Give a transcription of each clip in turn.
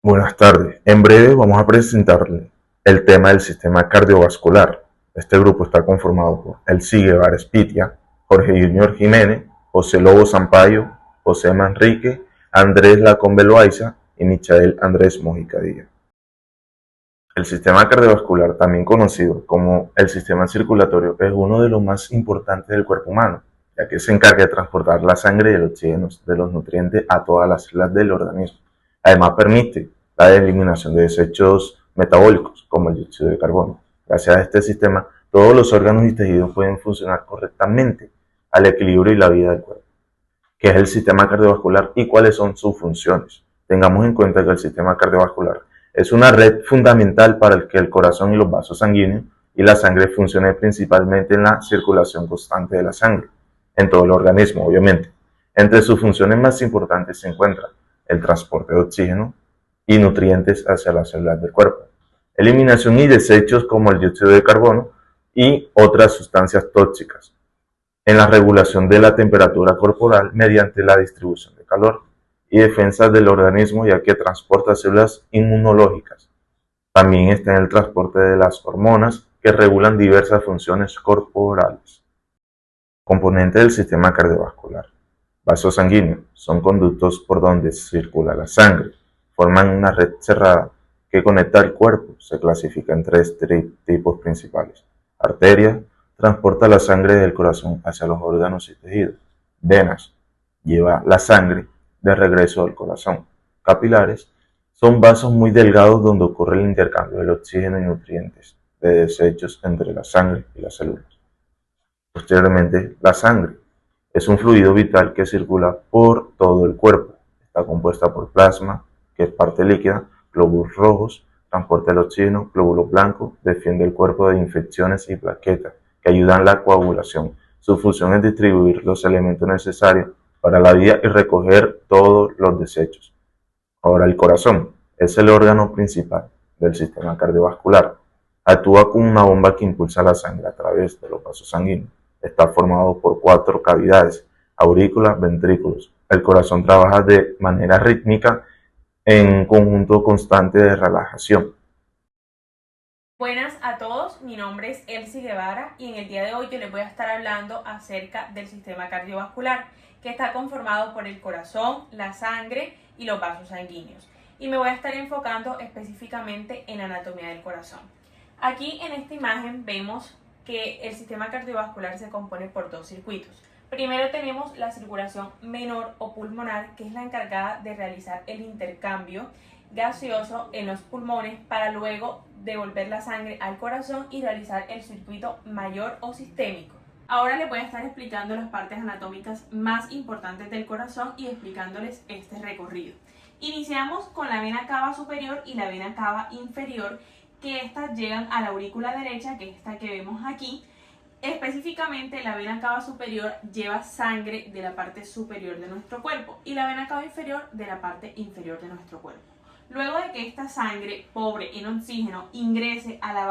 Buenas tardes. En breve vamos a presentarle el tema del sistema cardiovascular. Este grupo está conformado por Elsie Guevara Espitia, Jorge Junior Jiménez, José Lobo Sampaio, José Manrique, Andrés Lacombe Loaiza y Michael Andrés Mojica Díaz. El sistema cardiovascular, también conocido como el sistema circulatorio, es uno de los más importantes del cuerpo humano, ya que se encarga de transportar la sangre y el oxígeno de los nutrientes a todas las células del organismo. Además, permite la eliminación de desechos metabólicos, como el dióxido de carbono. Gracias a este sistema, todos los órganos y tejidos pueden funcionar correctamente al equilibrio y la vida del cuerpo. ¿Qué es el sistema cardiovascular y cuáles son sus funciones? Tengamos en cuenta que el sistema cardiovascular es una red fundamental para que el corazón y los vasos sanguíneos y la sangre funcionen principalmente en la circulación constante de la sangre, en todo el organismo, obviamente. Entre sus funciones más importantes se encuentra el transporte de oxígeno y nutrientes hacia las células del cuerpo, eliminación y desechos como el dióxido de carbono y otras sustancias tóxicas, en la regulación de la temperatura corporal mediante la distribución de calor y defensa del organismo, ya que transporta células inmunológicas. También está en el transporte de las hormonas que regulan diversas funciones corporales. Componente del sistema cardiovascular. Vasos sanguíneos son conductos por donde circula la sangre. Forman una red cerrada que conecta el cuerpo. Se clasifica en tres tipos principales. Arterias, transporta la sangre del corazón hacia los órganos y tejidos. Venas, lleva la sangre de regreso al corazón. Capilares, son vasos muy delgados donde ocurre el intercambio del oxígeno y nutrientes de desechos entre la sangre y las células. Posteriormente, la sangre es un fluido vital que circula por todo el cuerpo. Está compuesta por plasma, que es parte líquida, glóbulos rojos, transporta el oxígeno, glóbulos blancos, defiende el cuerpo de infecciones y plaquetas, que ayudan a la coagulación. Su función es distribuir los elementos necesarios para la vida y recoger todos los desechos. Ahora, el corazón es el órgano principal del sistema cardiovascular. Actúa como una bomba que impulsa la sangre a través de los vasos sanguíneos. Está formado por 4 cavidades: aurículas, ventrículos. El corazón trabaja de manera rítmica en un conjunto constante de relajación. Buenas a todos, mi nombre es Elsie Guevara y en el día de hoy yo les voy a estar hablando acerca del sistema cardiovascular, que está conformado por el corazón, la sangre y los vasos sanguíneos. Y me voy a estar enfocando específicamente en la anatomía del corazón. Aquí en esta imagen vemos que el sistema cardiovascular se compone por dos circuitos. Primero tenemos la circulación menor o pulmonar, que es la encargada de realizar el intercambio gaseoso en los pulmones para luego devolver la sangre al corazón y realizar el circuito mayor o sistémico. Ahora les voy a estar explicando las partes anatómicas más importantes del corazón y explicándoles este recorrido. Iniciamos con la vena cava superior y la vena cava inferior, que estas llegan a la aurícula derecha, que es esta que vemos aquí. Específicamente, la vena cava superior lleva sangre de la parte superior de nuestro cuerpo y la vena cava inferior de la parte inferior de nuestro cuerpo. Luego de que esta sangre pobre en oxígeno ingrese a la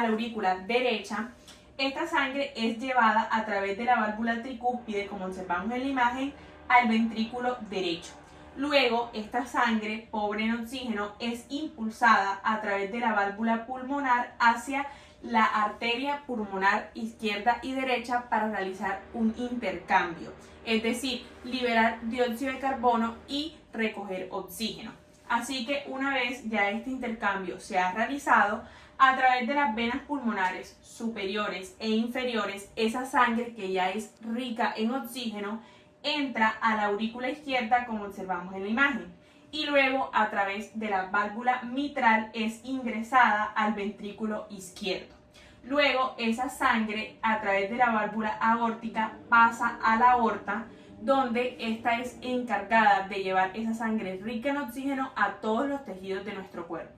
aurícula derecha, esta sangre es llevada a través de la válvula tricúspide, como observamos en la imagen, al ventrículo derecho. Luego, esta sangre pobre en oxígeno es impulsada a través de la válvula pulmonar hacia la arteria pulmonar izquierda y derecha para realizar un intercambio, es decir, liberar dióxido de carbono y recoger oxígeno. Así que una vez ya este intercambio se ha realizado, a través de las venas pulmonares superiores e inferiores, esa sangre que ya es rica en oxígeno entra a la aurícula izquierda, como observamos en la imagen, y luego a través de la válvula mitral es ingresada al ventrículo izquierdo. Luego esa sangre a través de la válvula aórtica pasa a la aorta, donde esta es encargada de llevar esa sangre rica en oxígeno a todos los tejidos de nuestro cuerpo.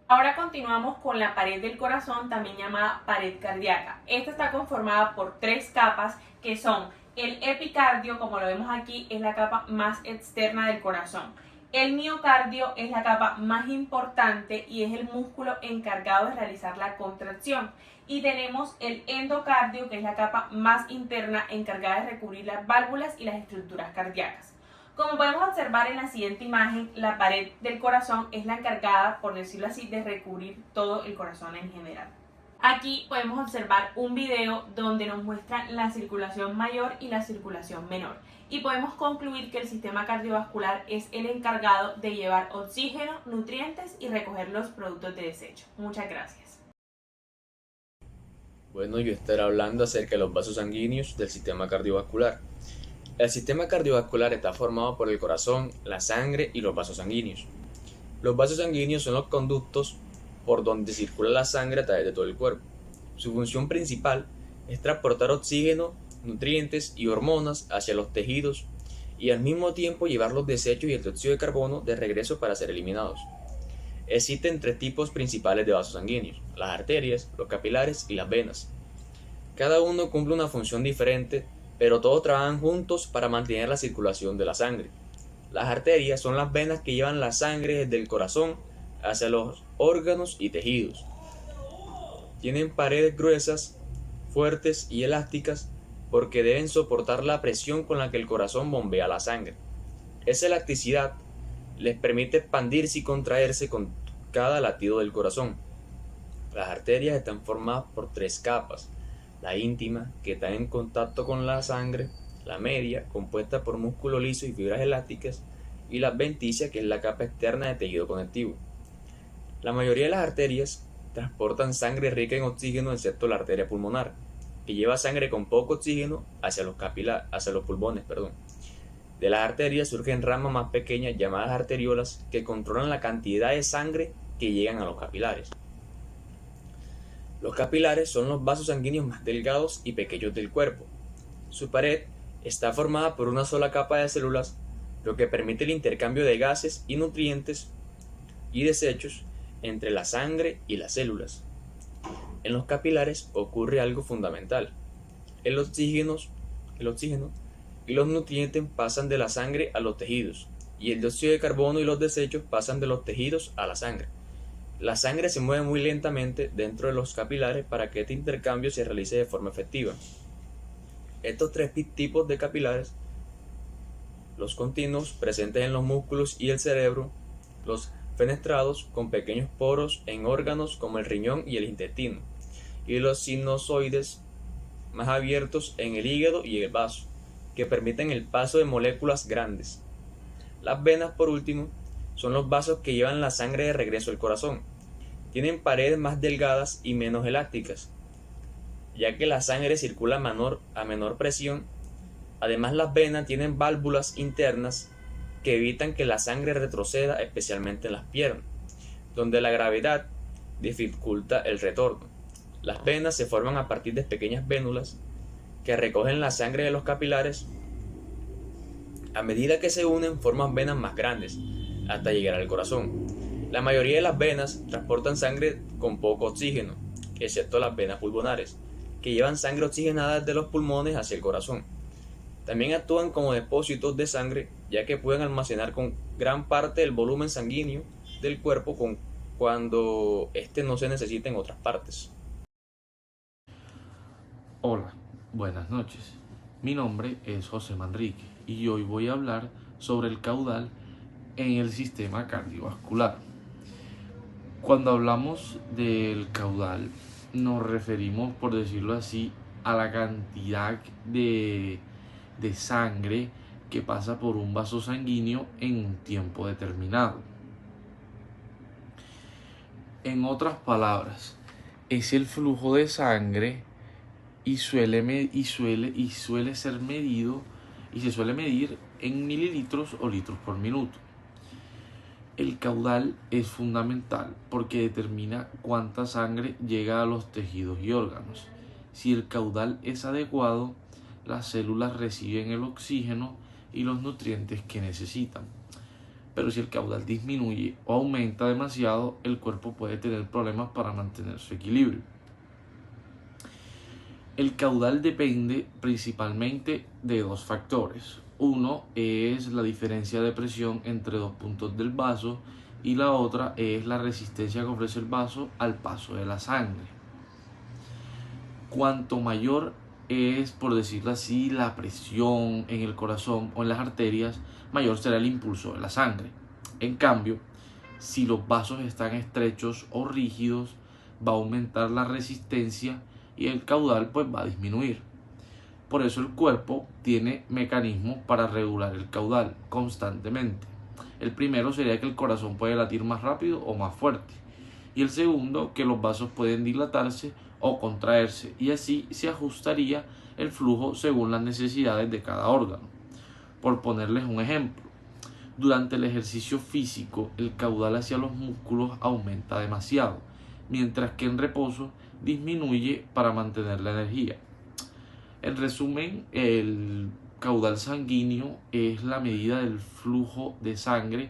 Ahora continuamos con la pared del corazón, también llamada pared cardíaca. Esta está conformada por 3 capas, que son el epicardio, como lo vemos aquí, es la capa más externa del corazón. El miocardio es la capa más importante y es el músculo encargado de realizar la contracción. Y tenemos el endocardio, que es la capa más interna encargada de recubrir las válvulas y las estructuras cardíacas. Como podemos observar en la siguiente imagen, la pared del corazón es la encargada, por decirlo así, de recubrir todo el corazón en general. Aquí podemos observar un video donde nos muestra la circulación mayor y la circulación menor. Y podemos concluir que el sistema cardiovascular es el encargado de llevar oxígeno, nutrientes y recoger los productos de desecho. Muchas gracias. Bueno, yo estaré hablando acerca de los vasos sanguíneos del sistema cardiovascular. El sistema cardiovascular está formado por el corazón, la sangre y los vasos sanguíneos. Los vasos sanguíneos son los conductos por donde circula la sangre a través de todo el cuerpo. Su función principal es transportar oxígeno, nutrientes y hormonas hacia los tejidos y al mismo tiempo llevar los desechos y el dióxido de carbono de regreso para ser eliminados. Existen tres tipos principales de vasos sanguíneos: las arterias, los capilares y las venas. Cada uno cumple una función diferente, pero todos trabajan juntos para mantener la circulación de la sangre. Las arterias son las venas que llevan la sangre desde el corazón hacia los órganos y tejidos. Tienen paredes gruesas, fuertes y elásticas porque deben soportar la presión con la que el corazón bombea la sangre. Esa elasticidad les permite expandirse y contraerse con cada latido del corazón. Las arterias están formadas por tres capas: la íntima, que está en contacto con la sangre; la media, compuesta por músculo liso y fibras elásticas; y la adventicia, que es la capa externa de tejido conectivo. La mayoría de las arterias transportan sangre rica en oxígeno, excepto la arteria pulmonar, que lleva sangre con poco oxígeno hacia los pulmones. De las arterias surgen ramas más pequeñas llamadas arteriolas, que controlan la cantidad de sangre que llegan a los capilares. Los capilares son los vasos sanguíneos más delgados y pequeños del cuerpo. Su pared está formada por una sola capa de células, lo que permite el intercambio de gases y nutrientes y desechos entre la sangre y las células. En los capilares ocurre algo fundamental: el oxígeno y los nutrientes pasan de la sangre a los tejidos, y el dióxido de carbono y los desechos pasan de los tejidos a la sangre. La sangre se mueve muy lentamente dentro de los capilares para que este intercambio se realice de forma efectiva. Estos tres tipos de capilares: los continuos, presentes en los músculos y el cerebro; los fenestrados, con pequeños poros en órganos como el riñón y el intestino; y los sinusoides, más abiertos en el hígado y el vaso, que permiten el paso de moléculas grandes. Las venas, por último, son los vasos que llevan la sangre de regreso al corazón. Tienen paredes más delgadas y menos elásticas, ya que la sangre circula a menor presión. Además, las venas tienen válvulas internas que evitan que la sangre retroceda, especialmente en las piernas, donde la gravedad dificulta el retorno. Las venas se forman a partir de pequeñas vénulas que recogen la sangre de los capilares. A medida que se unen, forman venas más grandes hasta llegar al corazón. La mayoría de las venas transportan sangre con poco oxígeno, excepto las venas pulmonares, que llevan sangre oxigenada desde los pulmones hacia el corazón. También actúan como depósitos de sangre, ya que pueden almacenar con gran parte del volumen sanguíneo del cuerpo cuando éste no se necesita en otras partes. Hola, buenas noches. Mi nombre es José Manrique y hoy voy a hablar sobre el caudal en el sistema cardiovascular. Cuando hablamos del caudal, nos referimos, por decirlo así, a la cantidad de sangre que pasa por un vaso sanguíneo en un tiempo determinado. En otras palabras, es el flujo de sangre y suele ser medido y se suele medir en mililitros o litros por minuto. El caudal es fundamental porque determina cuánta sangre llega a los tejidos y órganos. Si el caudal es adecuado, las células reciben el oxígeno y los nutrientes que necesitan. Pero si el caudal disminuye o aumenta demasiado, el cuerpo puede tener problemas para mantener su equilibrio. El caudal depende principalmente de dos factores. Uno es la diferencia de presión entre dos puntos del vaso y la otra es la resistencia que ofrece el vaso al paso de la sangre. Cuanto mayor es, por decirlo así, la presión en el corazón o en las arterias, mayor será el impulso de la sangre. En cambio, si los vasos están estrechos o rígidos, va a aumentar la resistencia y el caudal pues va a disminuir. Por eso el cuerpo tiene mecanismos para regular el caudal constantemente. El primero sería que el corazón puede latir más rápido o más fuerte. Y el segundo, que los vasos pueden dilatarse o contraerse, y así se ajustaría el flujo según las necesidades de cada órgano. Por ponerles un ejemplo, durante el ejercicio físico el caudal hacia los músculos aumenta demasiado, mientras que en reposo disminuye para mantener la energía. En resumen, el caudal sanguíneo es la medida del flujo de sangre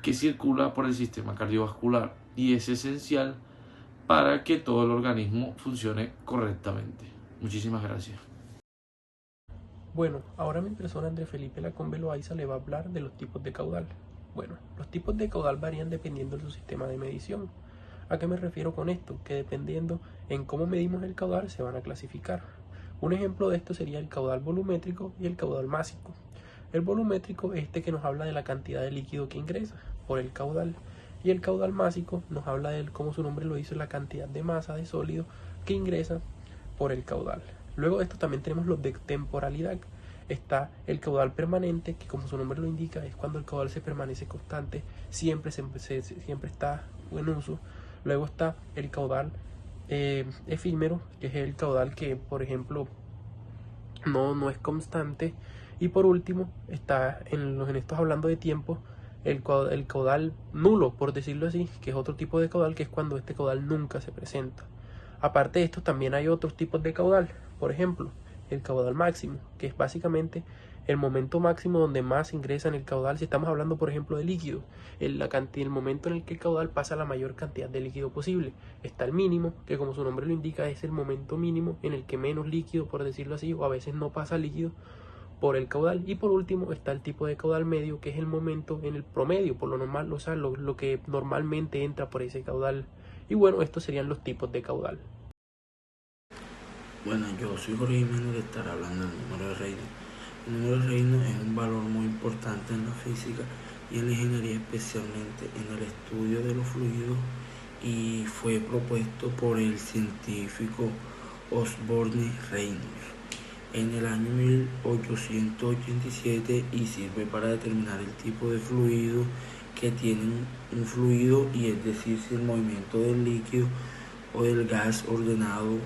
que circula por el sistema cardiovascular y es esencial para que todo el organismo funcione correctamente. Muchísimas gracias. Bueno, ahora mi persona Andrés Felipe Lacombe Loaiza le va a hablar de los tipos de caudal. Bueno, los tipos de caudal varían dependiendo de su sistema de medición. ¿A qué me refiero con esto? Que dependiendo en cómo medimos el caudal se van a clasificar. Un ejemplo de esto sería el caudal volumétrico y el caudal másico. El volumétrico es este que nos habla de la cantidad de líquido que ingresa por el caudal, y el caudal másico nos habla de, como su nombre lo dice, la cantidad de masa de sólido que ingresa por el caudal. Luego de esto también tenemos los de temporalidad. Está el caudal permanente, que como su nombre lo indica, es cuando el caudal se permanece constante, siempre está en uso. Luego está el caudal efímero, que es el caudal que, por ejemplo, no es constante. Y por último está, en estos hablando de tiempo, el caudal nulo, por decirlo así, que es otro tipo de caudal, que es cuando este caudal nunca se presenta. Aparte de esto, también hay otros tipos de caudal. Por ejemplo, el caudal máximo, que es básicamente el momento máximo donde más ingresa en el caudal. Si estamos hablando, por ejemplo, de líquido, el momento en el que el caudal pasa la mayor cantidad de líquido posible. Está el mínimo, que como su nombre lo indica, es el momento mínimo en el que menos líquido, por decirlo así, o a veces no pasa líquido por el caudal. Y por último está el tipo de caudal medio, que es el momento en el promedio, por lo normal, o sea, lo que normalmente entra por ese caudal. Y bueno, estos serían los tipos de caudal. Bueno, yo soy Jorge Jiménez, de estar hablando del número de Reynolds. El número de Reynolds es un valor muy importante en la física y en la ingeniería, especialmente en el estudio de los fluidos, y fue propuesto por el científico Osborne Reynolds en el año 1887 y sirve para determinar el tipo de fluido que tiene un fluido, y es decir, si el movimiento del líquido o del gas ordenado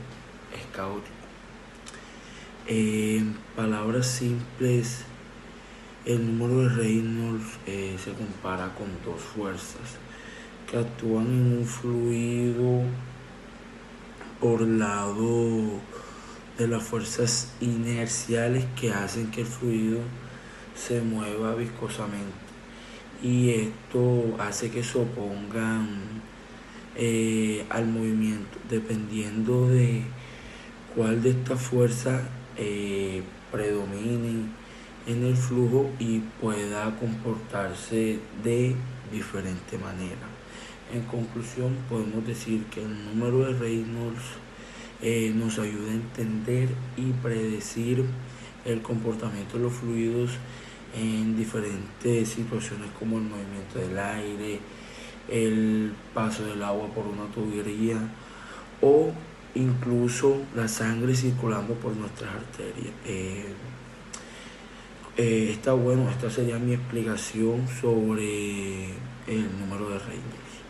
es caótico. En palabras simples, el número de Reynolds se compara con dos fuerzas que actúan en un fluido por lado de las fuerzas inerciales que hacen que el fluido se mueva viscosamente, y esto hace que se opongan al movimiento, dependiendo de cuál de estas fuerzas predomine en el flujo y pueda comportarse de diferente manera. En conclusión, podemos decir que el número de Reynolds nos ayuda a entender y predecir el comportamiento de los fluidos en diferentes situaciones, como el movimiento del aire, el paso del agua por una tubería o incluso la sangre circulando por nuestras arterias. Esta sería mi explicación sobre el número de Reynolds.